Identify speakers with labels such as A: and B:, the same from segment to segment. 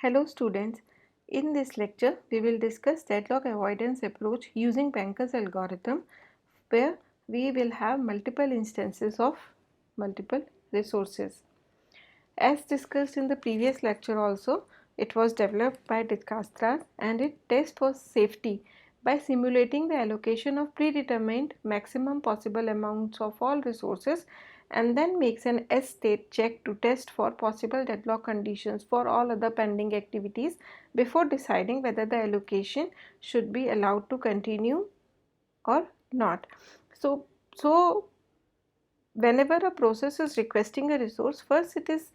A: Hello students, in this lecture we will discuss deadlock avoidance approach using Banker's algorithm where we will have multiple instances of multiple resources. As discussed in the previous lecture also, it was developed by Dijkstra's and it tests for safety by simulating the allocation of predetermined maximum possible amounts of all resources and then makes an S-state check to test for possible deadlock conditions for all other pending activities before deciding whether the allocation should be allowed to continue or not. So whenever a process is requesting a resource, first it is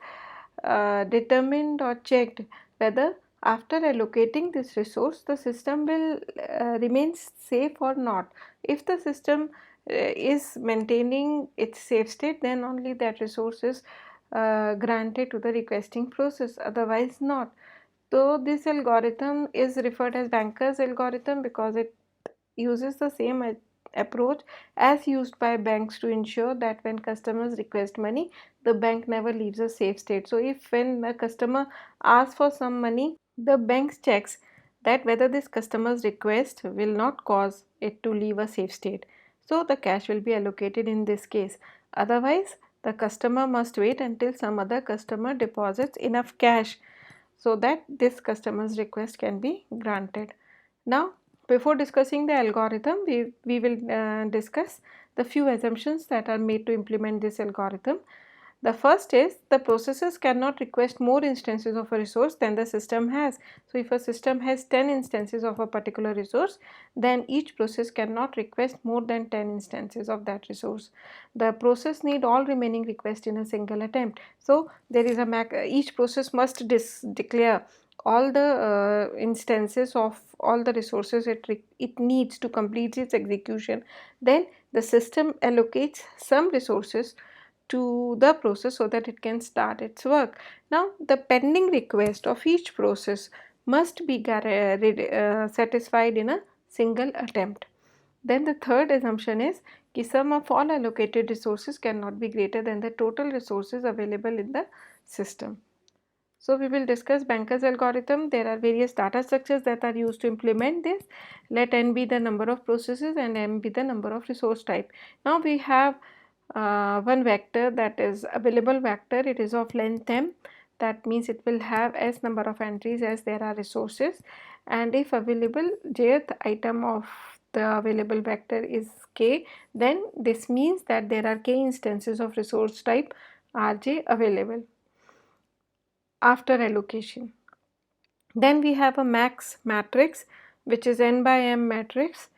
A: determined or checked whether after allocating this resource the system will remain safe or not. If the system is maintaining its safe state, then only that resource is granted to the requesting process, otherwise not. So this algorithm is referred as Banker's algorithm because it uses the same approach as used by banks to ensure that when customers request money, the bank never leaves a safe state. So if when a customer asks for some money, the bank checks that whether this customer's request will not cause it to leave a safe state. So the cash will be allocated in this case. Otherwise, the customer must wait until some other customer deposits enough cash so that this customer's request can be granted. Now, before discussing the algorithm, we will discuss the few assumptions that are made to implement this algorithm. The first is the processes cannot request more instances of a resource than the system has. So, if a system has 10 instances of a particular resource, then each process cannot request more than 10 instances of that resource. The process need all remaining requests in a single attempt. So, there is a each process must declare all the instances of all the resources it needs to complete its execution. Then the system allocates some resources to the process so that it can start its work. Now the pending request of each process must be satisfied in a single attempt. Then the third assumption is the sum of all allocated resources cannot be greater than the total resources available in the system. So we will discuss Banker's algorithm. There are various data structures that are used to implement this. Let n be the number of processes and m be the number of resource type. Now we have one vector that is available vector. It is of length m. That means it will have s number of entries as there are resources, and if available jth item of the available vector is k, then this means that there are k instances of resource type rj available after allocation. Then we have a max matrix which is n by m matrix.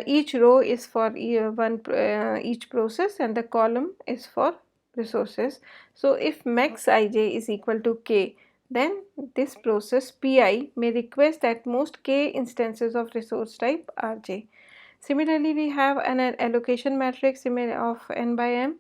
A: Each row is for each process and the column is for resources. So if max ij is equal to k, then this process pi may request at most k instances of resource type rj. Similarly, we have an allocation matrix of n by m,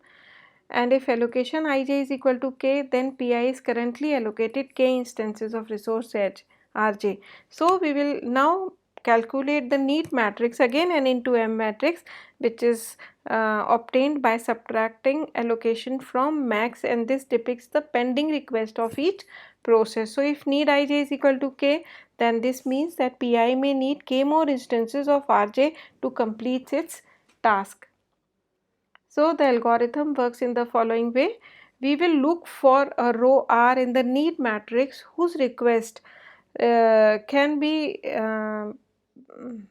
A: and if allocation ij is equal to k, then pi is currently allocated k instances of resource edge rj. So we will now calculate the need matrix again n into m matrix, which is obtained by subtracting allocation from max, and this depicts the pending request of each process. So if need ij is equal to k, then this means that pi may need k more instances of rj to complete its task. So the algorithm works in the following way. We will look for a row R in the need matrix whose request can be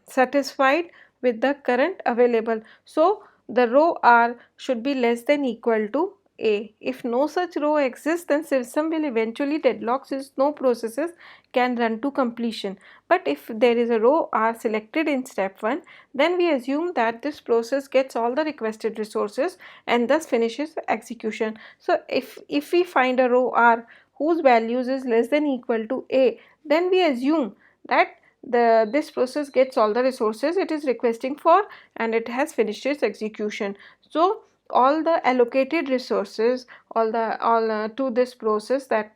A: satisfied with the current available. So the row R should be less than equal to A. If no such row exists, then system will eventually deadlock since no processes can run to completion. But if there is a row R selected in step 1, then we assume that this process gets all the requested resources and thus finishes execution. So if we find a row R whose values is less than equal to A, then we assume that this process gets all the resources it is requesting for and it has finished its execution. So all the allocated resources to this process that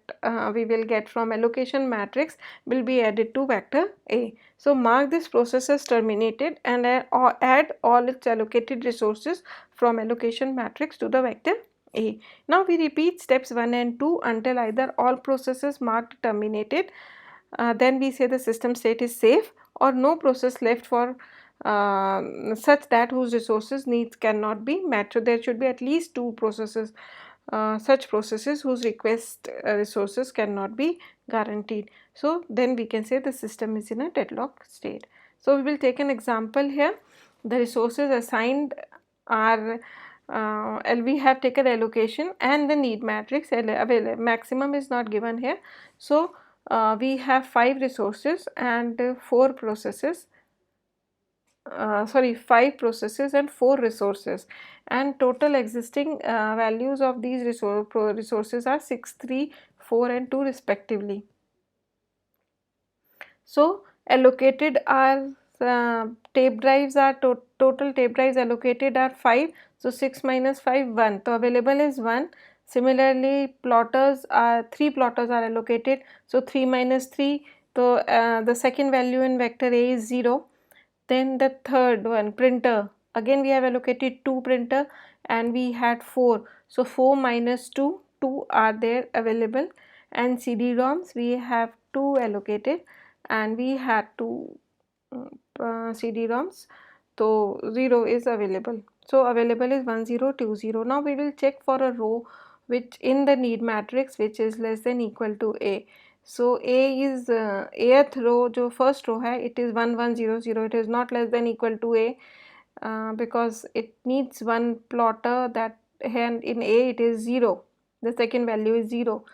A: we will get from allocation matrix will be added to vector A. So mark this process as terminated and add all its allocated resources from allocation matrix to the vector A. Now we repeat steps 1 and 2 until either all processes marked terminated, then we say the system state is safe, or no process left for such that whose resources needs cannot be met. So there should be at least 2 processes, such processes whose request resources cannot be guaranteed. So then we can say the system is in a deadlock state. So we will take an example here. The resources assigned are we have taken allocation and the need matrix. Maximum is not given here. So we have 5 resources and 4 processes, 5 processes and 4 resources, and total existing values of these resources are 6, 3, 4 and 2 respectively. So allocated are tape drives are total tape drives allocated are 5. So 6 minus 5, 1. So available is 1. Similarly, plotters are 3 plotters are allocated. So 3 minus 3. So the second value in vector A is 0. Then the third one, printer. Again we have allocated 2 printer and we had 4. So 4 minus 2, 2 are there available. And CD-ROMs we have 2 allocated and we had 2 CD-ROMs. So 0 is available. So available is 1, 0, 2, 0. Now we will check for a row which in the need matrix which is less than equal to A. So A is ath row, जो first row है, it is 1, 1, 0, 0. It is not less than equal to A because it needs one plotter, that and in A it is 0. The second value is 0.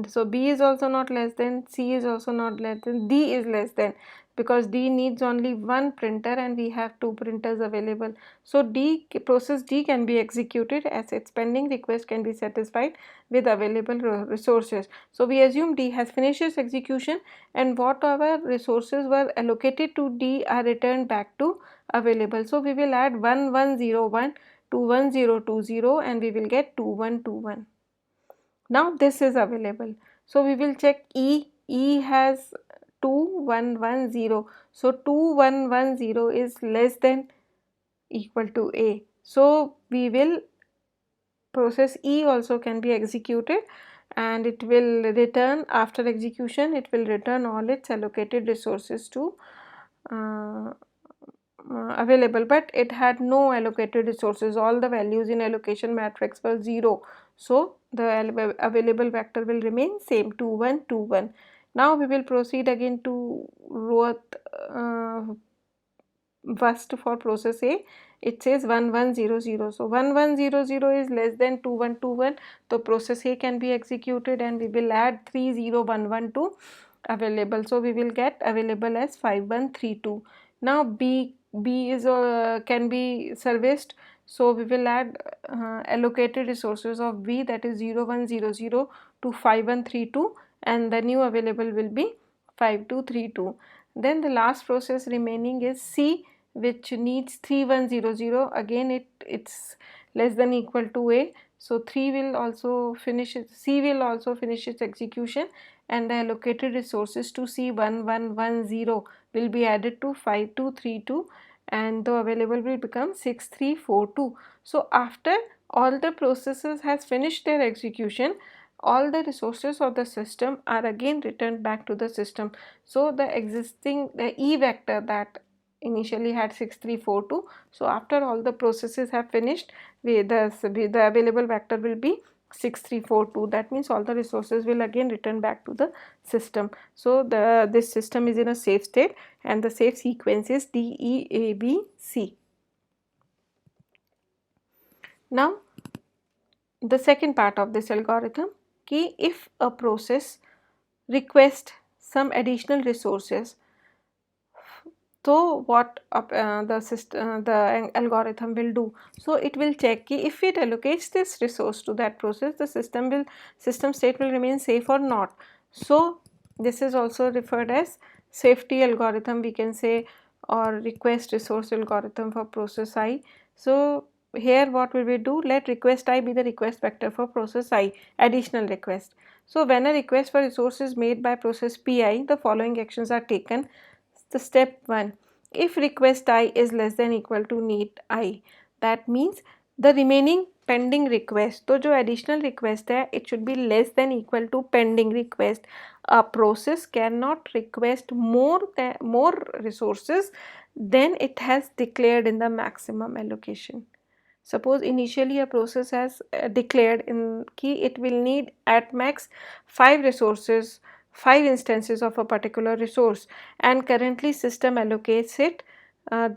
A: So B is also not less than, C is also not less than, D is less than, because D needs only one printer and we have 2 printers available. So process D can be executed as its pending request can be satisfied with available resources. So we assume D has finished its execution and whatever resources were allocated to D are returned back to available. So we will add 1, 1, 0, 1 to 1, 0, 2, 0 and we will get 2, 1, 2, 1. Now this is available. So we will check E. E has 2, 1, 1, 0. So 2, 1, 1, 0 is less than equal to A. So we will process E also can be executed and it will return, after execution it will return all its allocated resources to available, but it had no allocated resources. All the values in allocation matrix were 0. So the available vector will remain same, 2, 1, 2, 1. Now we will proceed again to row first for process A. It says 1, 1, 0, 0. So 1, 1, 0, 0 is less than 2, 1, 2, 1. So process A can be executed and we will add 3, 0, 1, 1 to available. So we will get available as 5, 1, 3, 2. Now B is can be serviced. So we will add allocated resources of B, that is 0, 1, 0, 0 to 5, 1, 3, 2, and the new available will be 5, 2, 3, 2. Then the last process remaining is C, which needs 3, 1, 0, 0. Again it's less than equal to A. So 3 will also finish it, C will also finish its execution and the allocated resources to C 1, 1, 1, 0 will be added to 5, 2, 3, 2 and the available will become 6, 3, 4, 2. So after all the processes has finished their execution, all the resources of the system are again returned back to the system. So the E vector that initially had 6, 3, 4, 2. So after all the processes have finished, the available vector will be 6, 3, 4, 2. That means all the resources will again return back to the system. So this system is in a safe state and the safe sequence is D, E, A, B, C. Now the second part of this algorithm, कि if a process requests some additional resources, so what the algorithm will do? So it will check if it allocates this resource to that process, the system state will remain safe or not. So this is also referred as safety algorithm, we can say, or request resource algorithm for process I. So here what will we do? Let request I be the request vector for process I, additional request. So when a request for resource is made by process Pi, the following actions are taken. The step 1, if request I is less than equal to need I, that means the remaining pending request, तो जो additional request है it should be less than equal to pending request. A process can not request more resources than it has declared in the maximum allocation. Suppose initially a process has declared in key it will need at max 5 resources, 5 instances of a particular resource, and currently system allocates it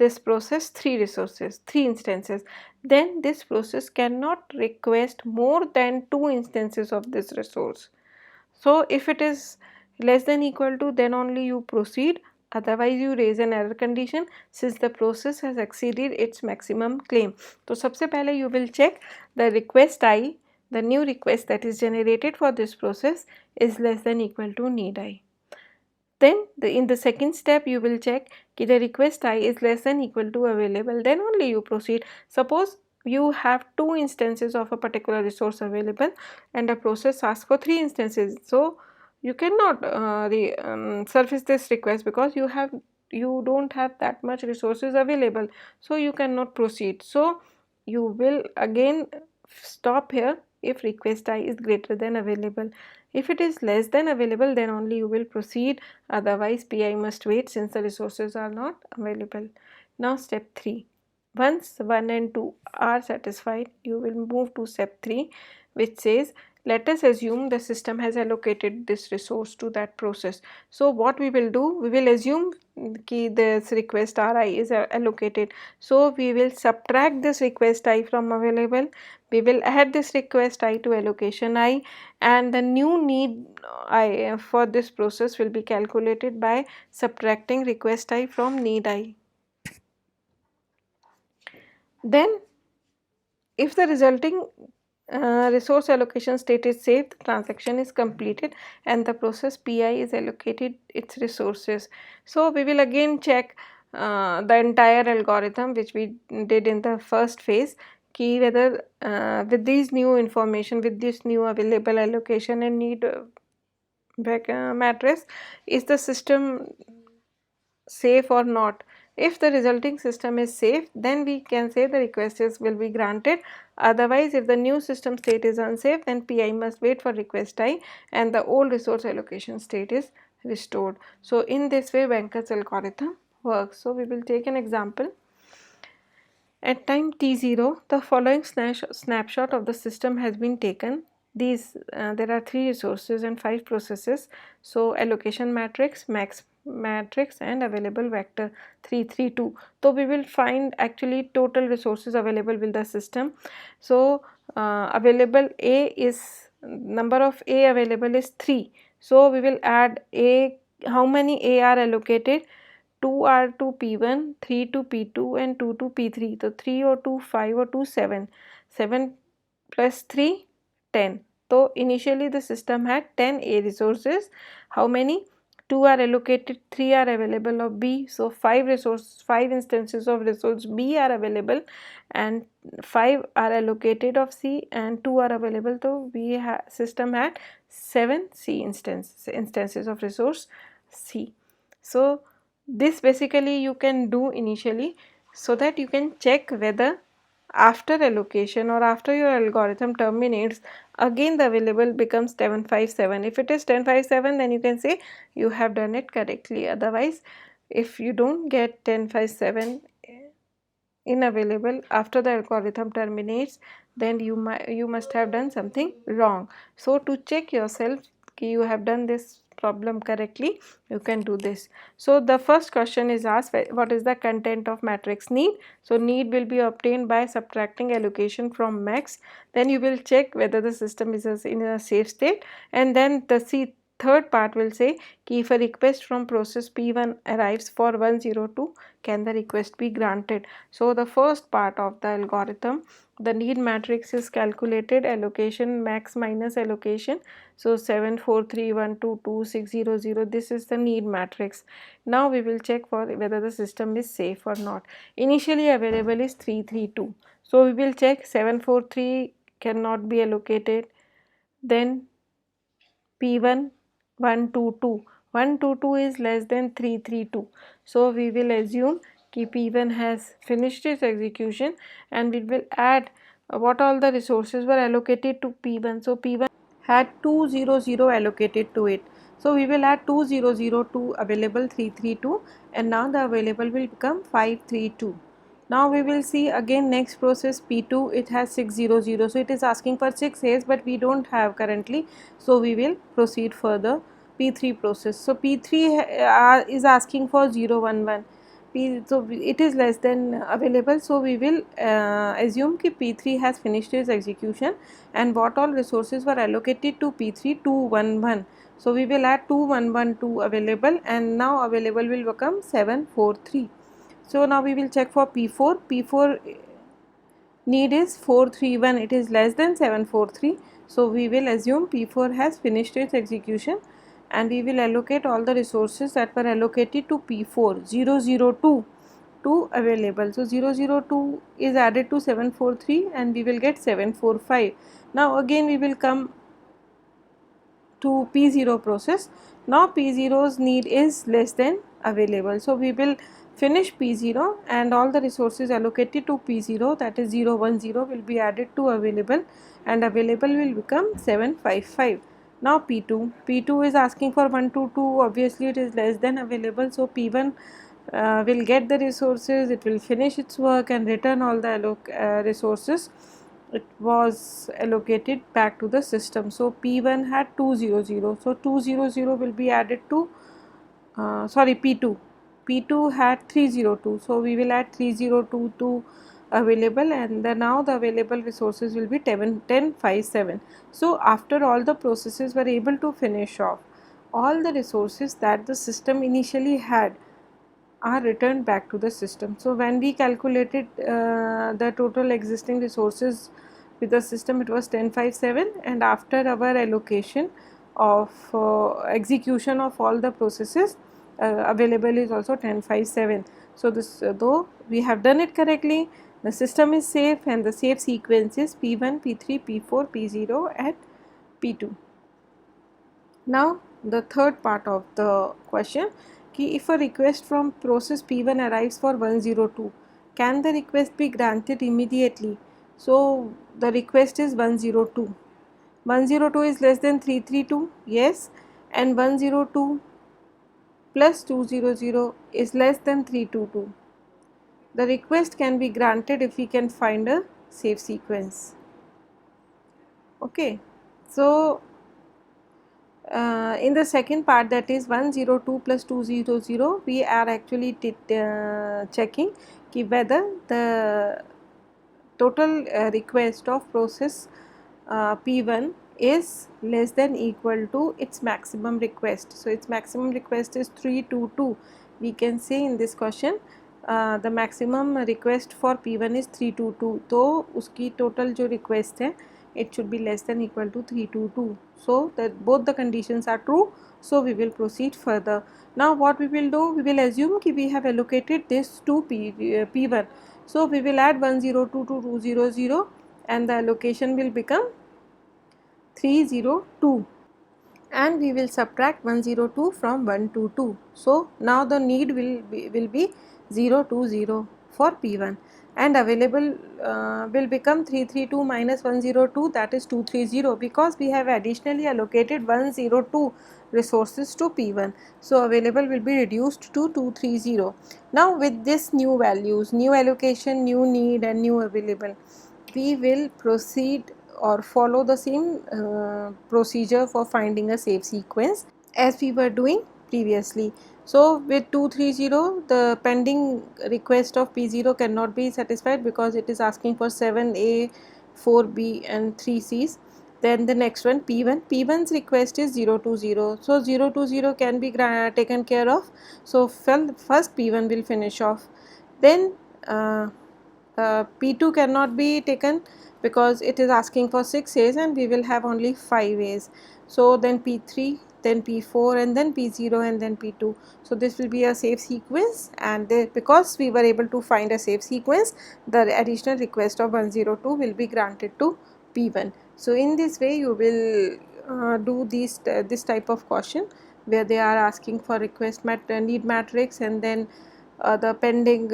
A: this process 3 resources, 3 instances. Then this process cannot request more than 2 instances of this resource. So if it is less than equal to, then only you proceed, otherwise you raise an error condition since the process has exceeded its maximum claim. So सबसे पहले you will check the request I, the new request that is generated for this process is less than equal to need I. Then in the second step you will check कि the request I is less than equal to available, then only you proceed. Suppose you have 2 instances of a particular resource available and a process asks for 3 instances, so you cannot surface this request because you don't have that much resources available, so you cannot proceed. So you will again stop here if request I is greater than available. If it is less than available, then only you will proceed, otherwise PI must wait since the resources are not available. Now step 3. Once 1 and 2 are satisfied, you will move to step 3, which says let us assume the system has allocated this resource to that process. So what we will do, we will assume कि this request Ri is allocated. So we will subtract this request I from available, we will add this request I to allocation I, and the new need I for this process will be calculated by subtracting request I from need I. Then if the resulting resource allocation state is safe, the transaction is completed and the process PI is allocated its resources. So we will again check the entire algorithm which we did in the first phase, key whether with these new information, with this new available allocation and need matrix, is the system safe or not. If the resulting system is safe, then we can say the requests will be granted. Otherwise, if the new system state is unsafe, then PI must wait for request I and the old resource allocation state is restored. So in this way Banker's algorithm works. So we will take an example. At time t0, the following snapshot of the system has been taken. There are 3 resources and 5 processes. So allocation matrix, max matrix and available vector 3 3 2. So we will find actually total resources available with the system. So available A is, number of A available is 3. So we will add A, how many A are allocated? 2 are to P1, 3 to P2 and 2 to P3. So 3 or 2, 5 or 2, 7. 7 plus 3, 10. So initially the system had 10 A resources. How many? 2 are allocated, 3 are available of B. So 5 instances of resource B are available and 5 are allocated of C and 2 are available. So system had 7 C instances of resource C. So this basically you can do initially so that you can check whether after allocation or after your algorithm terminates, again the available becomes 1057. If it is 1057, then you can say you have done it correctly. Otherwise, if you don't get 1057 in available after the algorithm terminates, then you must have done something wrong. So to check yourself कि you have done this problem correctly, you can do this. So the first question is asked, what is the content of matrix need? So need will be obtained by subtracting allocation from max. Then you will check whether the system is in a safe state, and then the third part will say कि if a request from process P1 arrives for 102, can the request be granted? So the first part of the algorithm, the need matrix is calculated, allocation max minus allocation. So 7 4 3 1 2 2 6 0 0, this is the need matrix. Now we will check for whether the system is safe or not. Initially available is 3 3 2. So we will check 7 4 3 cannot be allocated. Then P1 1 2 2, 1 2 2 is less than 3 3 2. So we will assume कि P1 has finished its execution and we will add what all the resources were allocated to P1. So P1 had 200 allocated to it. So we will add 200 to available 332, and now the available will become 532. Now we will see again next process P2, it has 600, so it is asking for 6 A's, but we don't have currently, so we will proceed further. P3 process, so P3 is asking for 011. So it is less than available, so we will assume कि P3 has finished its execution, and what all resources were allocated to P3, 211. So we will add 211 to available, and now available will become 743. So now we will check for P4. P4 need is 431, it is less than 743. So we will assume P4 has finished its execution, and we will allocate all the resources that were allocated to P4, 002 to available. So 002 is added to 743, and we will get 745. Now again we will come to P0 process. Now P0's need is less than available, so we will finish P0, and all the resources allocated to P0, that is 010, will be added to available, and available will become 755. Now P2 is asking for 122, obviously it is less than available, so P1 will get the resources, it will finish its work and return all the resources it was allocated back to the system. So P1 had 200, so 200 will be added to P2 had 302, so we will add 302 to available, and now the available resources will be 1057. So after all the processes were able to finish off, all the resources that the system initially had are returned back to the system. So when we calculated the total existing resources with the system, it was 1057, and after our allocation of execution of all the processes, available is also 1057. So this though we have done it correctly, the system is safe, and the safe sequence is P1, P3, P4, P0 and P2. Now the third part of the question, कि if a request from process P1 arrives for 102, can the request be granted immediately? So the request is 102. 102 is less than 332, yes, and 102 plus 200 is less than 322. The request can be granted if we can find a safe sequence. Okay, so in the second part, that is 102 plus 200, we are actually checking whether the total request of process P1 is less than equal to its maximum request. So its maximum request is 322. We can say in this question the maximum request for P1 is 322. तो उसकी total जो request है, it should be less than equal to 322. So that both the conditions are true, so we will proceed further. Now what we will do, we will assume कि we have allocated this to P1. So we will add 102 to 200, and the allocation will become 302, and we will subtract 102 from 122. So now the need will be 020 for P1, and available will become 332 minus 102, that is 230, because we have additionally allocated 102 resources to P1. So available will be reduced to 230. Now with this new values, new allocation, new need and new available, we will proceed or follow the same procedure for finding a safe sequence as we were doing previously. So with 230, the pending request of P0 cannot be satisfied because it is asking for 7A, 4B and 3Cs. Then the next one, P1. P1's request is 020. So 020 can be taken care of. So first P1 will finish off. Then P2 cannot be taken because it is asking for 6 A's and we will have only 5 A's. So then P3, then P4 and then P0 and then P2. So this will be a safe sequence, and because we were able to find a safe sequence, the additional request of 102 will be granted to P1. So in this way you will do this type of question where they are asking for need matrix, and then the pending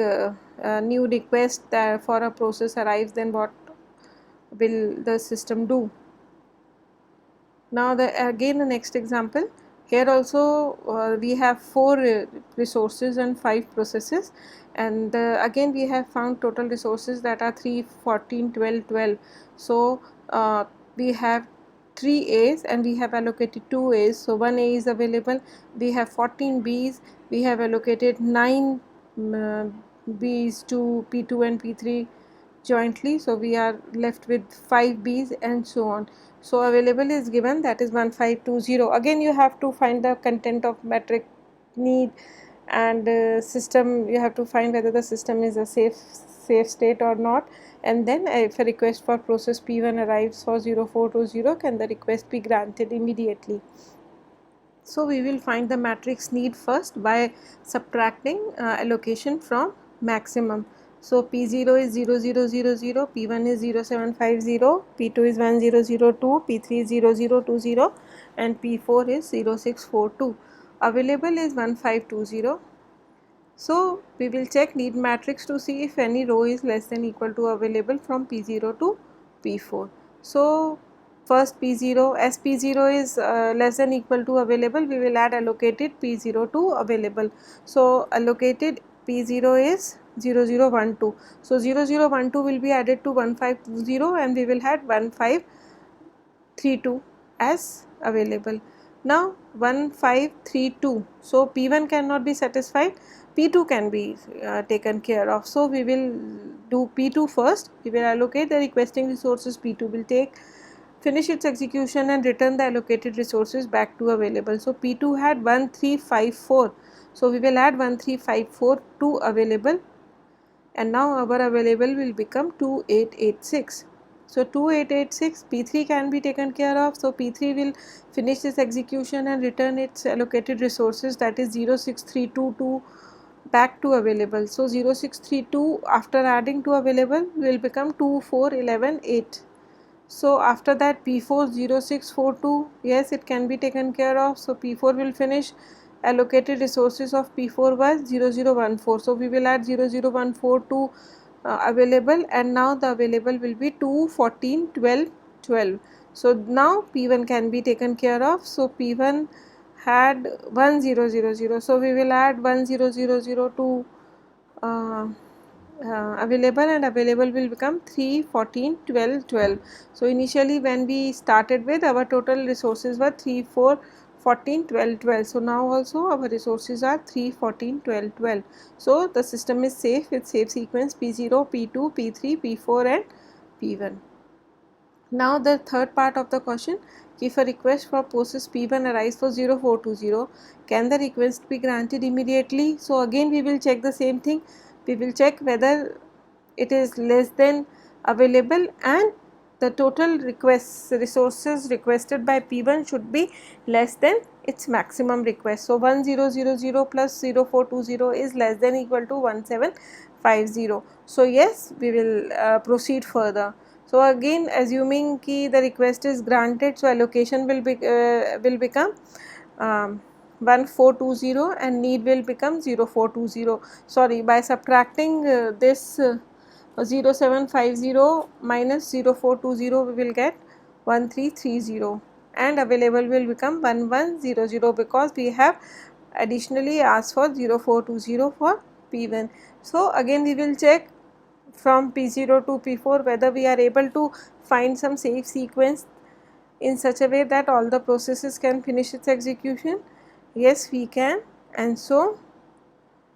A: new request that for a process arrives, then what will the system do? Now again the next example, here also we have 4 resources and 5 processes, and again we have found total resources that are 3, 14, 12, 12. So we have 3 A's and we have allocated 2 A's, so 1 A is available. We have 14 B's, we have allocated 9 B's to P2 and P3 jointly, so we are left with 5 B's and so on. So available is given, that is 1520. Again you have to find the content of metric need, and system, you have to find whether the system is a safe state or not, and then if a request for process P1 arrives for 0420, can the request be granted immediately? So we will find the matrix need first by subtracting allocation from maximum. So P0 is 0000, P1 is 0750, P2 is 1002, P3 is 0020, and P4 is 0642. Available is 1520. So we will check need matrix to see if any row is less than equal to available from P0 to P4. So first P0, as P0 is less than equal to available, we will add allocated P0 to available. So allocated P0 is 0012. So 0012 will be added to 1520 and we will add 1532 as available. Now 1532, so P1 cannot be satisfied, P2 can be taken care of. So we will do P2 first, we will allocate the requesting resources, P2 will take, finish its execution and return the allocated resources back to available. So P2 had 1354, so we will add 1354 to available, and now our available will become 2886. So 2886, P3 can be taken care of, so P3 will finish this execution and return its allocated resources, that is 06322 back to available. So 0632 after adding to available will become 24118. So after that P4 0642, yes, it can be taken care of, so P4 will finish. Allocated resources of P4 was 0014, so we will add 0014 to available, and now the available will be 2, 14, 12, 12. So now P1 can be taken care of, so P1 had 1000, so we will add 1000 to available, and available will become 3, 14, 12, 12. So initially when we started with, our total resources were 3, 4, 14, 12, 12. So now also our resources are 3, 14, 12, 12. So the system is safe with safe sequence P0, P2, P3, P4 and P1. Now the third part of the question, if a request for process P1 arises for 0420, can the request be granted immediately? So again we will check the same thing, we will check whether it is less than available, and the total resources requested by P1 should be less than its maximum request. So 1000 plus 0420 is less than equal to 1750. So yes, we will proceed further. So again, assuming ki the request is granted, so allocation will become 1420 and need will become 0420. Sorry, by subtracting this 0750 minus 0420, we will get 1330, and available will become 1100 because we have additionally asked for 0420 for P1. So again we will check from P0 to P4 whether we are able to find some safe sequence in such a way that all the processes can finish its execution. Yes, we can, and so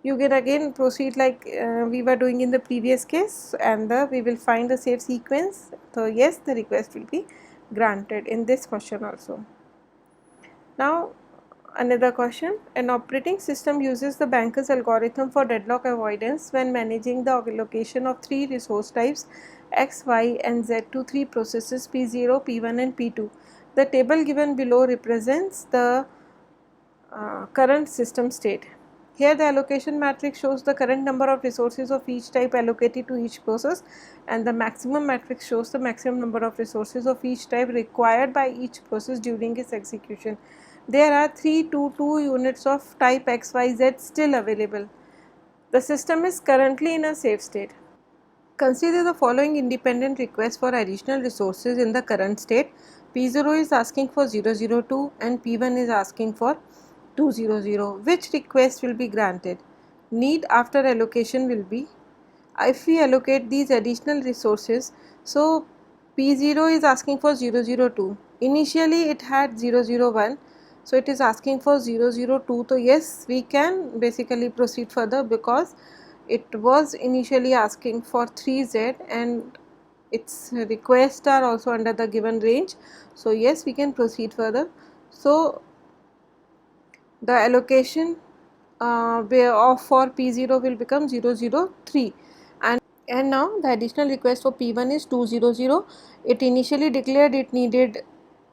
A: you can again proceed like we were doing in the previous case, and we will find the safe sequence. So yes, the request will be granted in this question also. Now another question, an operating system uses the Banker's algorithm for deadlock avoidance when managing the allocation of 3 resource types X, Y and Z to 3 processes P0, P1 and P2. The table given below represents the current system state. Here the allocation matrix shows the current number of resources of each type allocated to each process, and the maximum matrix shows the maximum number of resources of each type required by each process during its execution. There are 322 units of type XYZ still available. The system is currently in a safe state. Consider the following independent requests for additional resources in the current state. P0 is asking for 002 and P1 is asking for 200. Which request will be granted? Need after allocation will be, if we allocate these additional resources, so P0 is asking for 002. Initially it had 001, so it is asking for 002. So yes, we can basically proceed further because it was initially asking for 3Z and its requests are also under the given range. So yes, we can proceed further. So the allocation for P0 will become 003, and now the additional request for P1 is 200. It initially declared it needed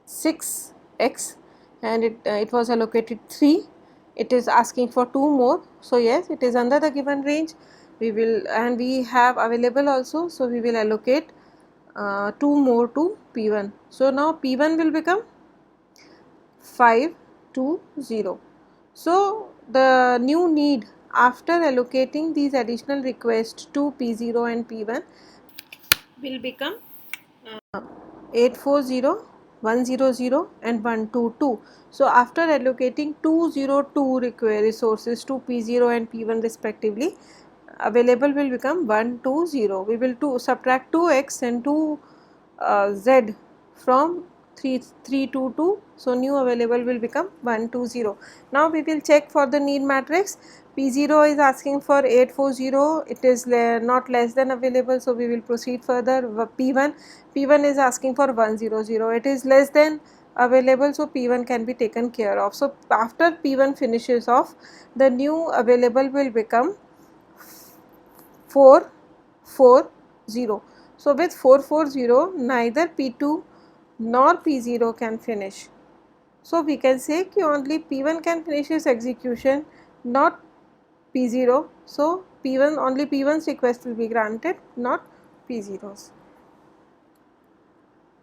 A: 6x and it was allocated 3. It is asking for 2 more. So yes, it is under the given range. We will, and we have available also, so we will allocate 2 more to P1. So now P1 will become 520. So the new need after allocating these additional requests to P0 and P1 will become 840, 100 and 122. So after allocating 202 resources to P0 and P1 respectively, available will become 120. We will subtract 2x and 2z from 322. So new available will become 120. Now we will check for the need matrix. P0 is asking for 840, it is not less than available, so we will proceed further. P1 is asking for 100, it is less than available, so P1 can be taken care of. So after P1 finishes off, the new available will become 440. So with 440, neither P2 nor P0 can finish. So we can say कि only P1 can finish its execution, not P0. So P1, only P1's request will be granted, not P0's.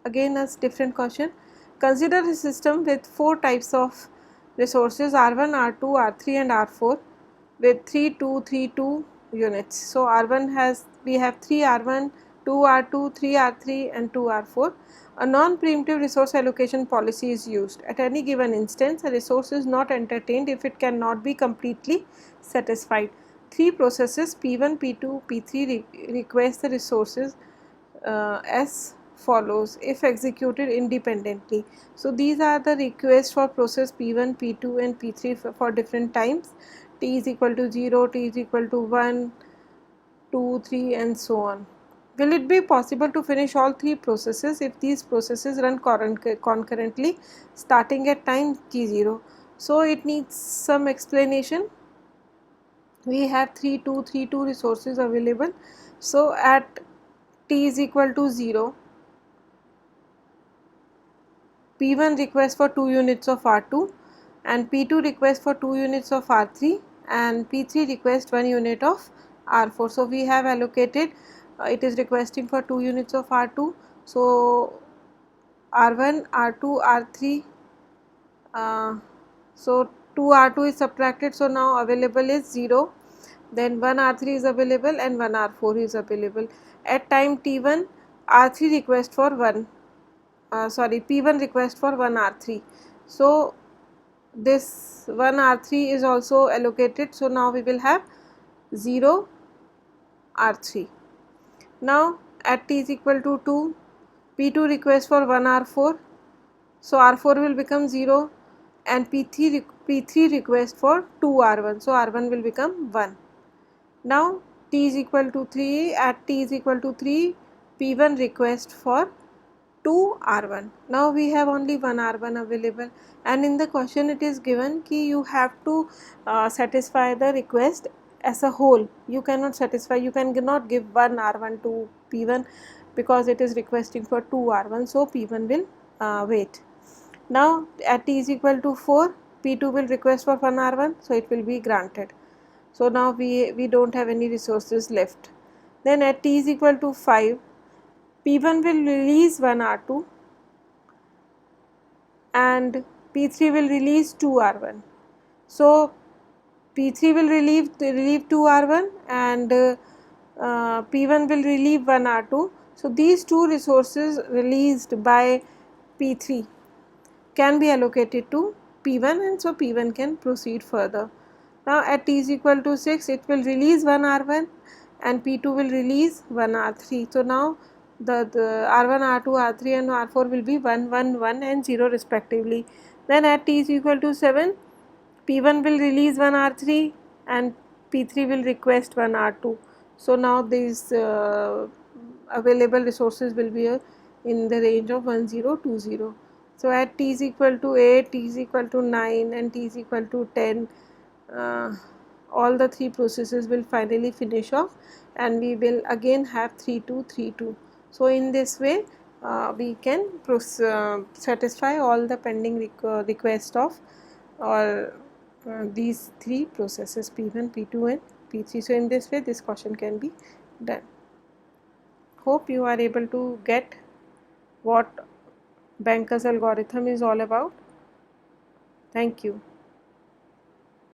A: Again a different question. Consider a system with 4 types of resources R1, R2, R3 and R4 with 3, 2, 3, 2 units. So R1 has, we have 3 R1, 2 R2, 3 R3 and 2 R4. A non-preemptive resource allocation policy is used. At any given instance, a resource is not entertained if it cannot be completely satisfied. 3 processes P1, P2, P3 request the resources as follows if executed independently. So these are the requests for process P1, P2 and P3 for different times. T is equal to 0, T is equal to 1, 2, 3 and so on. Will it be possible to finish all 3 processes if these processes run concurrently starting at time t0? So it needs some explanation. We have 3, 2, 3, 2 resources available. So at t is equal to 0, P1 requests for 2 units of R2 and P2 requests for 2 units of R3 and P3 requests 1 unit of R4. So we have allocated, it is requesting for 2 units of R2. So R1, R2, R3, so 2 R2 is subtracted, so now available is 0, then 1 R3 is available and 1 R4 is available. At time T1, R3 request for 1, P1 request for 1 R3. So this 1 R3 is also allocated, so now we will have 0 R3. Now at t is equal to 2, P2 request for 1 R4, so R4 will become 0 and P3 request for 2 R1, so R1 will become 1. Now t is equal to 3, at t is equal to 3, P1 request for 2 R1. Now we have only 1 R1 available, and in the question it is given कि you have to satisfy the request as a whole. You cannot satisfy, you cannot give 1 R1 to P1 because it is requesting for 2 R1, so P1 will wait. Now at t is equal to 4, P2 will request for 1 R1, so it will be granted. So now we don't have any resources left. Then at t is equal to 5, P1 will release 1 R2 and P3 will release 2 R1. So P3 will relieve 2 R1 and P1 will relieve one R2. So these two resources released by P3 can be allocated to P1, and so P1 can proceed further. Now at t is equal to 6, it will release one R1 and P2 will release one R3. So now the R1, R2, R3 and R4 will be 1, 1, 1 and 0 respectively. Then at t is equal to 7, P1 will release one R3 and P3 will request one R2. So now these available resources will be in the range of 1, 0, 2, 0. So at t is equal to 8, t is equal to 9 and t is equal to 10, all the three processes will finally finish off and we will again have 3, 2, 3, 2. So in this way we can satisfy all the pending request of or these three processes P1, P2 and P3. So in this way this question can be done. Hope you are able to get what Banker's algorithm is all about. Thank you.